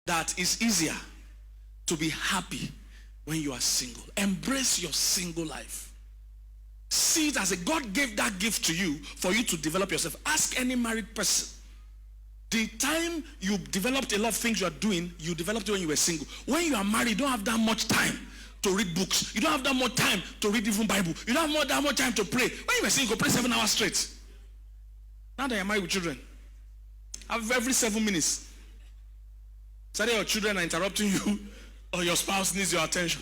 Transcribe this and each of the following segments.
that it's easier to be happy when you are single. Embrace your single life. See it as a God gave that gift to you for you to develop yourself. Ask any married person. The time you developed a lot of things you are doing, you developed it when you were single. When you are married, you don't have that much time to read books. You don't have that much time to read even Bible. You don't have that much time to pray. When you were single, pray 7 hours straight. Now that you're married with children, every 7 minutes, either your children are interrupting you or your spouse needs your attention.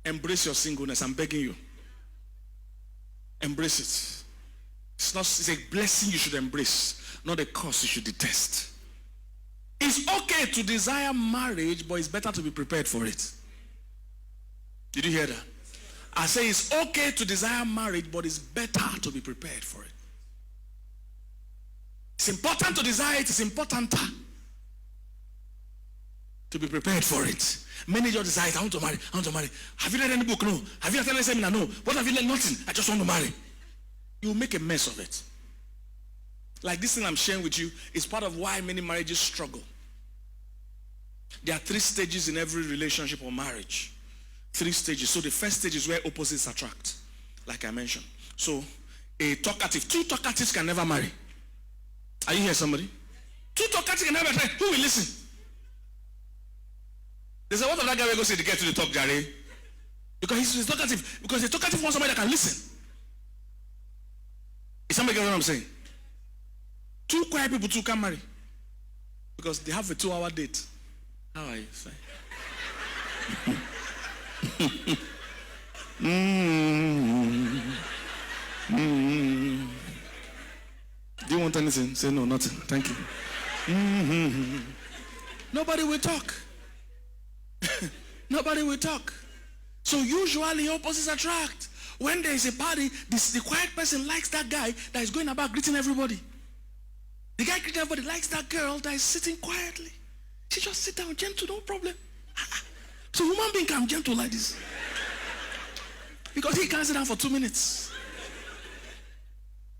Embrace your singleness. I'm begging you. Embrace it. It's a blessing you should embrace, not a curse you should detest. It's okay to desire marriage, but it's better to be prepared for it. Did you hear that? I say it's okay to desire marriage, but it's better to be prepared for it. It's important to desire it. It's importanter to be prepared for it. Many just decide, I want to marry. I want to marry. Have you read any book? No. Have you attended a seminar? No. What have you learned? Nothing. I just want to marry. You will make a mess of it. Like this thing I'm sharing with you is part of why many marriages struggle. There are 3 stages in every relationship or marriage. 3 stages. So the first stage is where opposites attract, like I mentioned. So a talkative, 2 talkatives can never marry. Are you here, somebody? 2 talkatives can never marry. Who will listen? They say, what of that guy will go say to get to the talk, Jerry? Because he's talkative. Because the talkative wants somebody that can listen. Is somebody getting what I'm saying? 2 quiet people, 2 can marry. Because they have a 2-hour date. How are you? Do you want anything? Say no, nothing. Thank you. Nobody will talk. Nobody will talk. So usually opposites attract. When there is a party, the quiet person likes that guy that is going about greeting everybody. The guy greeting everybody likes that girl that is sitting quietly. She just sit down, gentle, no problem. So human being can gentle like this. Because he can't sit down for 2 minutes.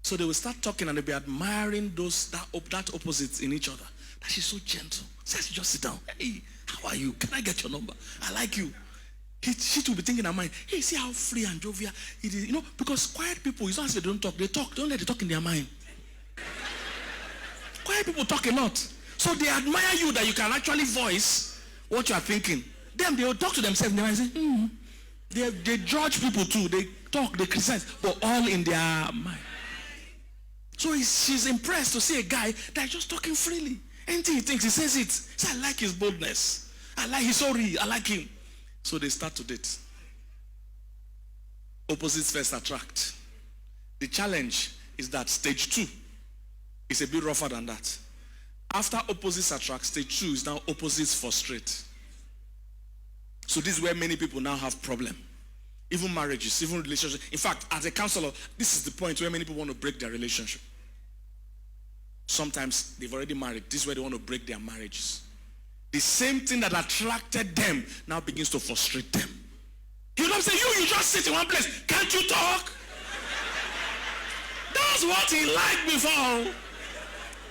So they will start talking and they'll be admiring that opposite in each other. That she's so gentle. So she just sit down. Hey, how are you? Can I get your number? I like you. She will be thinking in her mind, hey, see how free and jovial it is. You know, because quiet people, it's not as they don't talk. They talk. Don't let them talk in their mind. Quiet people talk a lot. So they admire you that you can actually voice what you are thinking. Then they will talk to themselves and they might say, They judge people too. They talk, they criticize, but all in their mind. So she's impressed to see a guy that is just talking freely. Anything he thinks, he says it. So I like his boldness. He's so real. I like him. So they start to date. Opposites first attract. The challenge is that stage 2 is a bit rougher than that. After opposites attract, stage 2 is now opposites frustrate. So this is where many people now have problem. Even marriages, even relationships. In fact, as a counselor, this is the point where many people want to break their relationship. Sometimes they've already married. This is where they want to break their marriages. The same thing that attracted them now begins to frustrate them. You don't say, you just sit in one place. Can't you talk? That's what he liked before.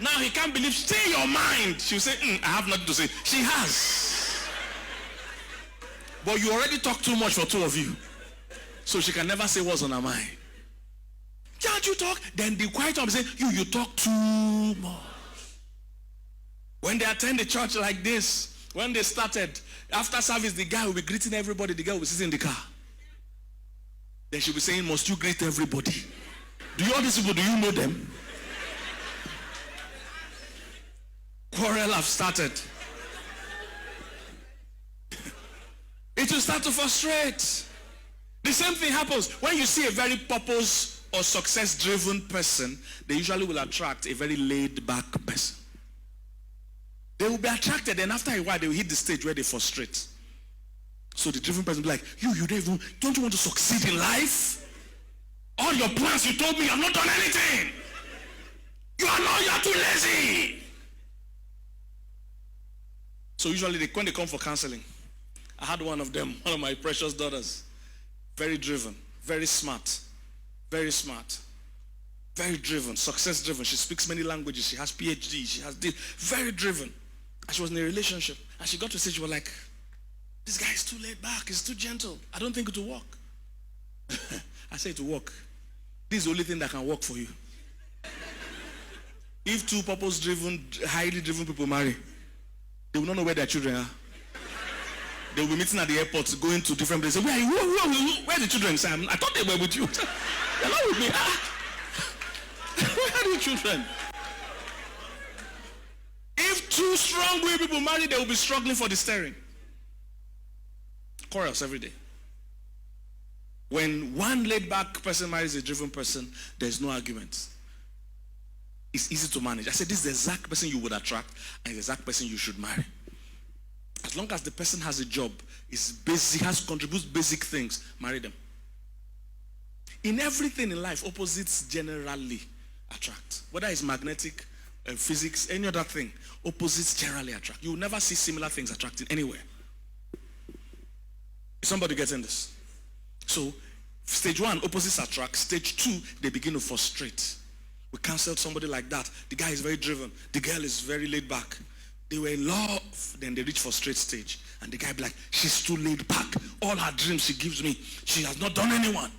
Now he can't believe. Stay your mind. She'll say, I have nothing to say. She has. But you already talk too much for 2 of you. So she can never say what's on her mind. Can't you talk? Then the quiet one will say, you talk too much. When they attend the church like this, when they started, after service, the guy will be greeting everybody. The girl will be sitting in the car. Then she'll be saying, must you greet everybody? Do you all these people, do you know them? Quarrel have started. It will start to frustrate. The same thing happens when you see a very purpose or success-driven person. They usually will attract a very laid-back person. They will be attracted, and after a while, they will hit the stage where they frustrate. So the driven person will be like, don't you want to succeed in life? All your plans, you told me, I've not done anything. You are too lazy. So usually when they come for counseling, I had one of them, one of my precious daughters, very driven, very smart, very driven, success driven. She speaks many languages. She has PhD. She has this, very driven. And she was in a relationship. And she got to a stage, she was like, this guy is too laid back. He's too gentle. I don't think it will work. I say it will work. This is the only thing that can work for you. If two purpose-driven, highly driven people marry, they will not know where their children are. They will be meeting at the airport, going to different places. Where are you? Where are the children, Sam? I thought they were with you. They're not with me. Where are the children? If two strong-willed people marry, they will be struggling for the steering. Quarrels every day. When one laid-back person marries a driven person, there's no argument. It's easy to manage. I said, this is the exact person you would attract and the exact person you should marry. As long as the person has a job, is basic, contributes basic things, marry them. In everything in life, opposites generally attract. Whether it's magnetic, physics, any other thing, opposites generally attract. You will never see similar things attracting anywhere. Is somebody getting this? So, stage 1, opposites attract. Stage 2, they begin to frustrate. We counseled somebody like that. The guy is very driven. The girl is very laid back. They were in love. Then they reach frustrate stage. And the guy be like, she's too laid back. All her dreams she gives me, she has not done anyone.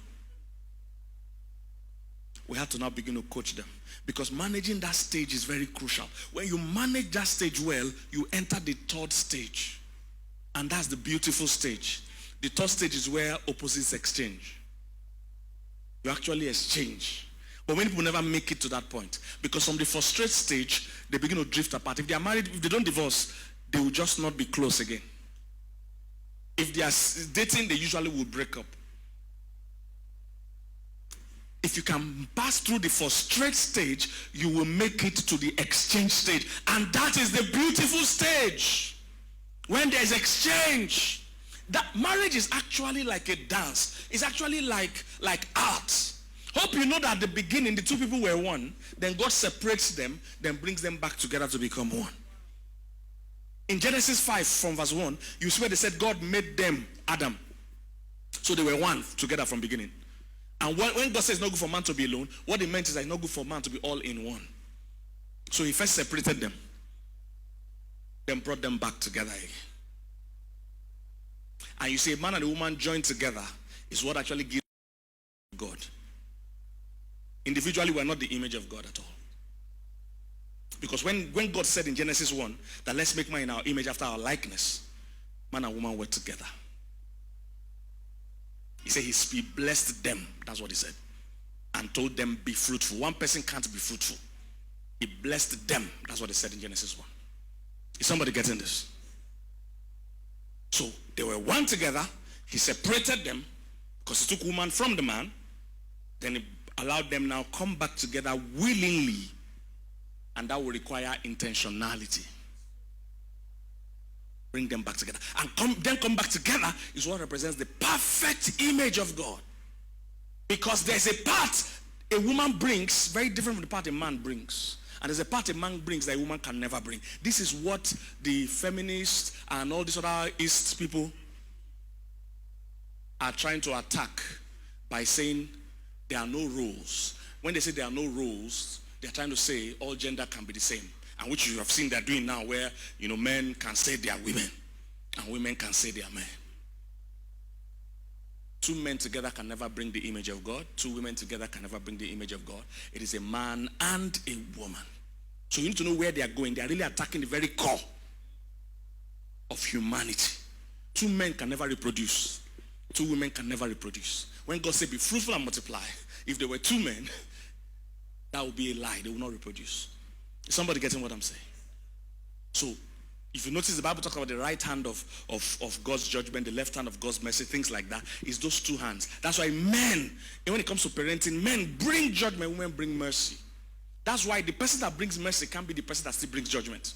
We have to now begin to coach them. Because managing that stage is very crucial. When you manage that stage well, you enter the third stage. And that's the beautiful stage. The third stage is where opposites exchange. You actually exchange. But many people never make it to that point. Because from the frustrate stage, they begin to drift apart. If they are married, if they don't divorce, they will just not be close again. If they are dating, they usually will break up. If you can pass through the frustrate stage, you will make it to the exchange stage. And that is the beautiful stage. When there is exchange. That marriage is actually like a dance. It's actually like art. Hope you know that at the beginning, the two people were one. Then God separates them, then brings them back together to become one. In Genesis 5 from verse 1, you see where they said God made them Adam. So they were one together from beginning. And when God says it's not good for man to be alone, what it meant is that it's not good for man to be all in one. So he first separated them, then brought them back together again. And you see, a man and a woman joined together is what actually gives God. Individually, we're not the image of God at all. Because when God said in Genesis 1 that let's make man in our image after our likeness, man and woman were together. He said he blessed them. That's what he said. And told them, be fruitful. One person can't be fruitful. He blessed them. That's what he said in Genesis 1. Is somebody getting this? So they were one together. He separated them because he took woman from the man. Then he allowed them now come back together willingly. And that will require intentionality. Bring them back together. And then come back together is what represents the perfect image of God. Because there's a part a woman brings very different from the part a man brings. And there's a part a man brings that a woman can never bring. This is what the feminists and all these other East people are trying to attack by saying there are no roles. When they say there are no roles, they're trying to say all gender can be the same. And which you have seen they're doing now where, men can say they are women and women can say they are men. Two men together can never bring the image of God. Two women together can never bring the image of God. It is a man and a woman. So you need to know where they are going. They are really attacking the very core of humanity. Two men can never reproduce. Two women can never reproduce. When God said be fruitful and multiply, if there were two men, that would be a lie. They will not reproduce. Is somebody getting what I'm saying? So if you notice the Bible talks about the right hand of God's judgment, the left hand of God's mercy, things like that, is those two hands. That's why men, and when it comes to parenting, men bring judgment, women bring mercy. That's why the person that brings mercy can't be the person that still brings judgment.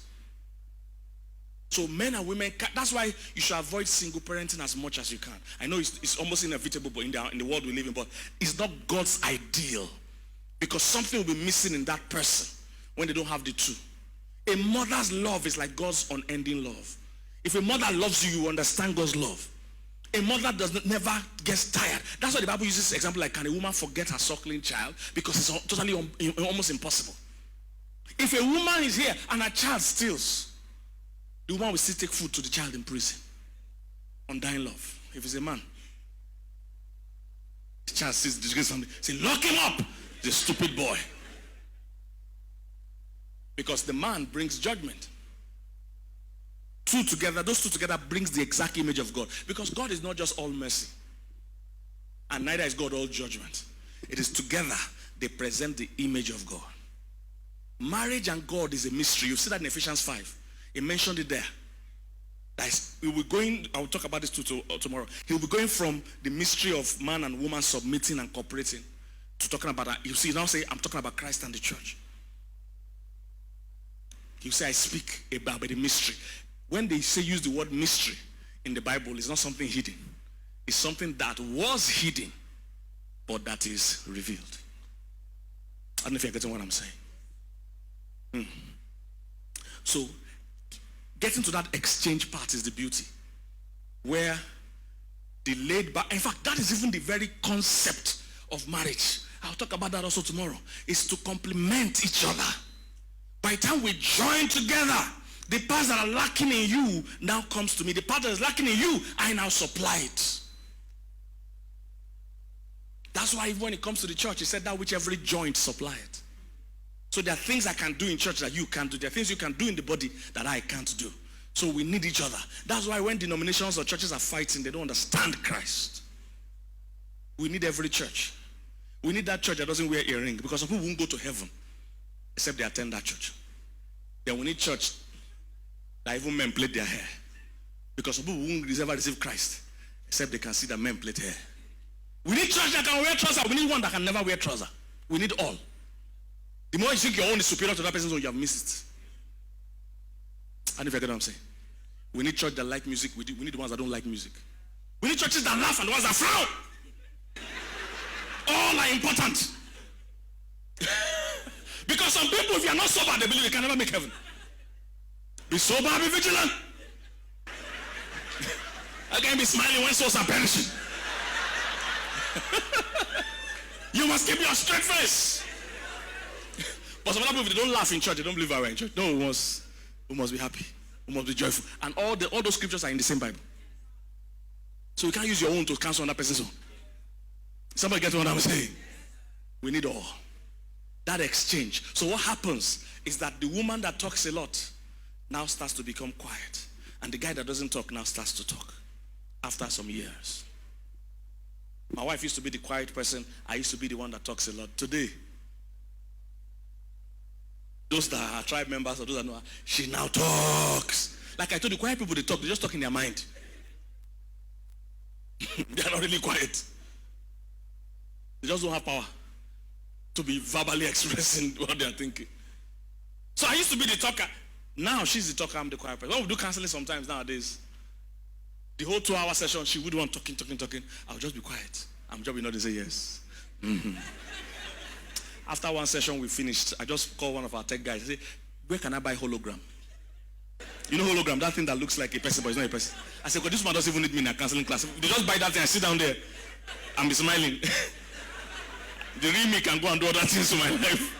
So men and women, that's why you should avoid single parenting as much as you can. I know it's almost inevitable but in the world we live in, but it's not God's ideal. Because something will be missing in that person when they don't have the two. A mother's love is like God's unending love. If a mother loves you, you understand God's love. A mother never gets tired. That's why the Bible uses example like, can a woman forget her suckling child? Because it's totally almost impossible. If a woman is here and her child steals, The woman will still take food to the child in prison. Undying love. If it's a man, the child sees disgrace something, say, lock him up, the stupid boy. Because the man brings judgment. Those two together brings the exact image of God. Because God is not just all mercy. And neither is God all judgment. It is together they present the image of God. Marriage and God is a mystery. You see that in Ephesians 5. He mentioned it there. I will talk about this tomorrow. He will be going from the mystery of man and woman submitting and cooperating to talking about, you see, now say, I'm talking about Christ and the church. You say, I speak about the mystery. When they say use the word mystery in the Bible, it's not something hidden. It's something that was hidden, but that is revealed. I don't know if you're getting what I'm saying. So, getting to that exchange part is the beauty. Where the laid back, in fact, that is even the very concept of marriage. I'll talk about that also tomorrow. Is to complement each other. By the time we join together, the parts that are lacking in you now comes to me. The part that is lacking in you, I now supply it. That's why even when it comes to the church, he said that which every joint supply it. So there are things I can do in church that you can't do. There are things you can do in the body that I can't do. So we need each other. That's why when denominations or churches are fighting, they don't understand Christ. We need every church. We need that church that doesn't wear earring, because some people won't go to heaven except they attend that church. Then we need church that even men plait their hair, because some people won't ever receive Christ except they can see that men plait hair. We need church that can wear trousers. We need one that can never wear trousers. We need all. The more you think your own is superior to that person's own, you have missed it. I don't know if you get what I'm saying. We need church that like music. We need the ones that don't like music. We need churches that laugh and the ones that frown. All are important. Because some people, if you are not sober, they believe you can never make heaven. Be sober, be vigilant. I can't be smiling when souls are perishing. You must keep your straight face. But some other people, they don't laugh in church, they don't believe we are in church. No, we must be happy. We must be joyful. And all those scriptures are in the same Bible. So you can't use your own to cancel another person's own. Somebody get what I'm saying? We need all. That exchange. So what happens is that the woman that talks a lot now starts to become quiet. And the guy that doesn't talk now starts to talk after some years. My wife used to be the quiet person. I used to be the one that talks a lot. Today, those that are tribe members or those that know her, she now talks. Like I told you, quiet people, they talk. They just talk in their mind. They are not really quiet. They just don't have power to be verbally expressing what they are thinking. So I used to be the talker. Now she's the talker, I'm the quiet person. When we do counseling sometimes nowadays, the whole 2-hour session, she would want talking. I'll just be quiet. I'm just be not to say yes. Mm-hmm. After one session we finished, I just called one of our tech guys. I said, where can I buy hologram? You know hologram, that thing that looks like a person but it's not a person. I said, this man doesn't even need me in a counseling class. They just buy that thing and sit down there and be smiling. The real me can go and do other things to my life.